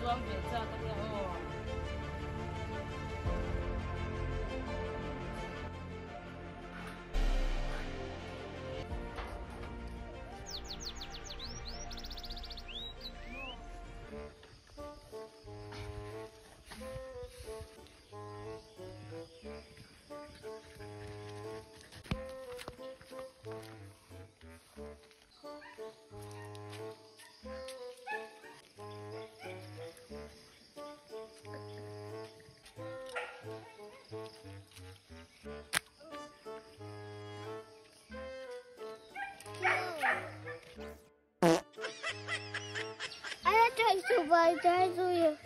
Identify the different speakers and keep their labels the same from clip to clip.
Speaker 1: Xuống về cho các nhà hồ.
Speaker 2: Vậy trái rồi.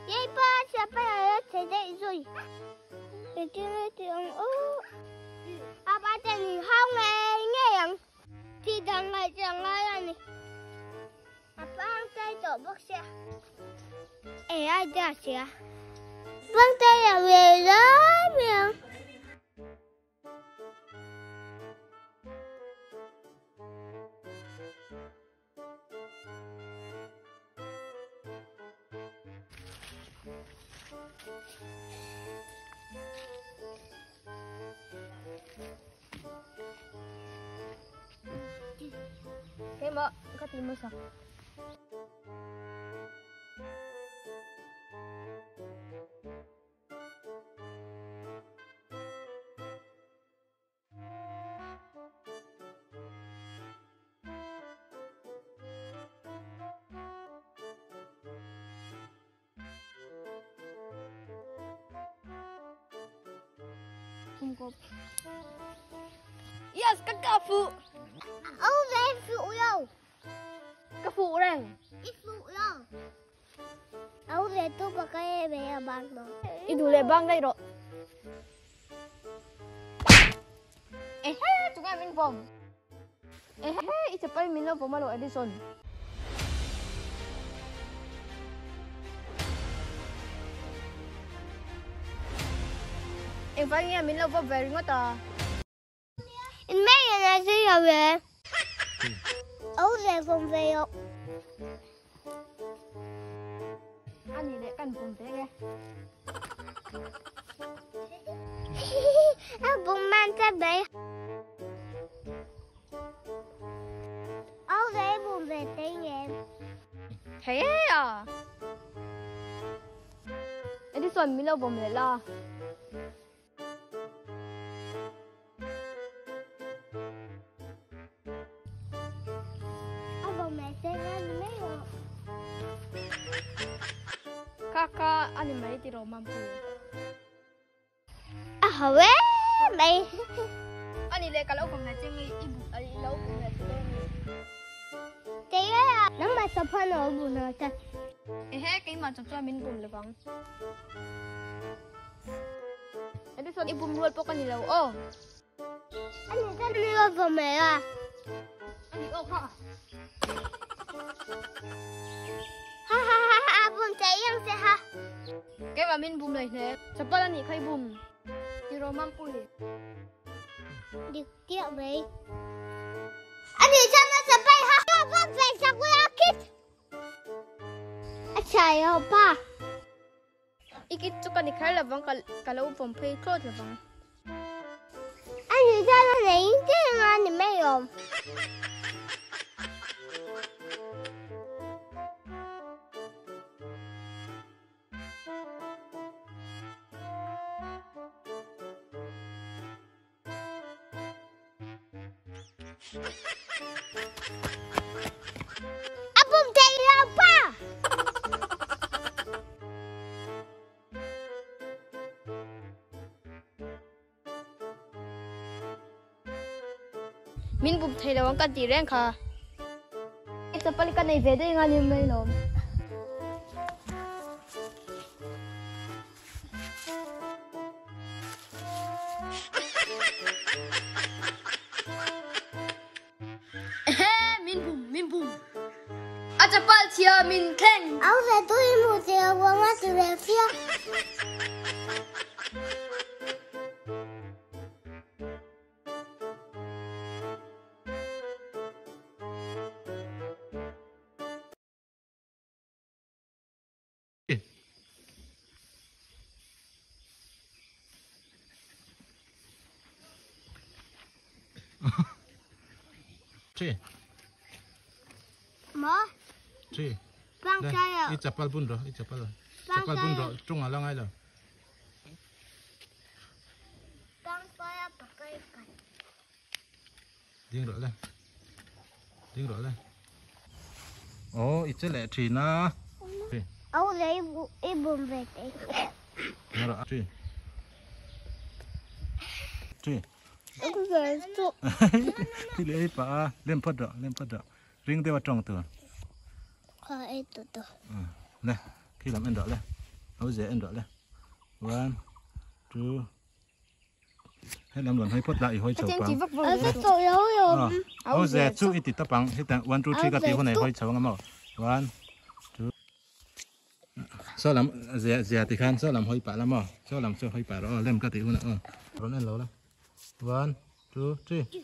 Speaker 2: Vậy ba sẽ phải thế đấy rồi. Để chơi tiếng ba chẳng không nghe thì thằng này chẳng ai này. Ba tay tổ bác xe. Ai ra xe. Vâng tay là về đó miệng.
Speaker 3: Thế mà có tìm mua sao? Không có. Yes, các phụ.
Speaker 2: Đây phụ đâu?
Speaker 3: Các phụ đây.
Speaker 2: Ít phụ đâu? Đây tôi có cái bé băng đó.
Speaker 3: Ít đủ lệ băng đây rồi. Chúng em in phòng. Ít chụp mình lâu phòng mà lộ Edison. Em phải nghe mình lâu vào về ngót à.
Speaker 2: Mấy người gì rồi về? Về phòng về không?
Speaker 3: Anh nhìn lại căn phòng thế nghe.
Speaker 2: Bụng man chắc đấy. Về bụng về tên em.
Speaker 3: Thế à? Edison mình lâu phòng để lo. Kakak animal tidak mampu.
Speaker 2: Weh, baik.
Speaker 3: Ani le kalau kau nak cengi ibu, ani lau kau nak cengi.
Speaker 2: Tiada, nama siapa nak bunuh tak?
Speaker 3: Kau macam tu min pun lebang. Jadi soal ibu mual pokok ni lau. Oh.
Speaker 2: Ani kan ni lau pemera.
Speaker 3: Ani oh ha.
Speaker 2: Bùm chạy em sẽ ha.
Speaker 3: Cái mà mình bùm này thế. Chập là nhỉ khai bùm. Thì rồi mang cùi.
Speaker 2: Được tiệu vậy. Anh thì sao nó chập bay ha? Vâng về sao cô đã kít. Chạy không ba.
Speaker 3: Ikit tu kan dikhai là vang kalau bùm phê close là vang.
Speaker 2: Anh thì sao nó lấy thế mà anh mấy không? Bùm chạy đâu ba?
Speaker 3: Min bùm thầy là vang kan tireng kha. Ita palikan na ivede nga ni may lom. Min bùm. Achapal chia min keng.
Speaker 2: Về tôi một giờ qua mắt về phía.
Speaker 1: Chi.
Speaker 2: Mở.
Speaker 1: Chi.
Speaker 2: Bang
Speaker 1: Đây,
Speaker 2: chơi à?
Speaker 1: ít chapal bun rồi, ít chapal rồi.
Speaker 2: Bang
Speaker 1: Chapal bun
Speaker 2: chơi
Speaker 1: rồi, trung à lang ai rồi.
Speaker 2: Bang chơi à? Bang chơi à?
Speaker 1: Điên rồi lên. Điên rồi lên. Ồ, ít lẹ chỉ na. Chi.
Speaker 2: Ông lấy bùn về đấy.
Speaker 1: Nó rồi, chi. Chi.
Speaker 2: Ông lấy chút.
Speaker 1: Thì lấy pa, lên phật rồi. Ring đây vào trong tường.
Speaker 2: Khỏi ấy tụt.
Speaker 1: Này, khi làm ăn đỏ lên. Ấu dễ ăn đỏ lên. 1, 2. Hết làm luận hơi phốt lại hơi chầu
Speaker 3: Chị
Speaker 1: bằng.
Speaker 3: vấp
Speaker 2: Ở cái
Speaker 3: vâng.
Speaker 2: tụi đâu rồi?
Speaker 1: Ấu dễ chú ít tập bằng. Hết tặng 1, 2, 3 cái tí hôm nay hơi chầu ngắm màu. 1, 2. Sao làm dễ thì khan, sao làm hơi bả lắm màu. Sao làm sao hơi bả đó, lên cái tí hôm nay. Rồi lên lỗ lên. 1, 2, 3.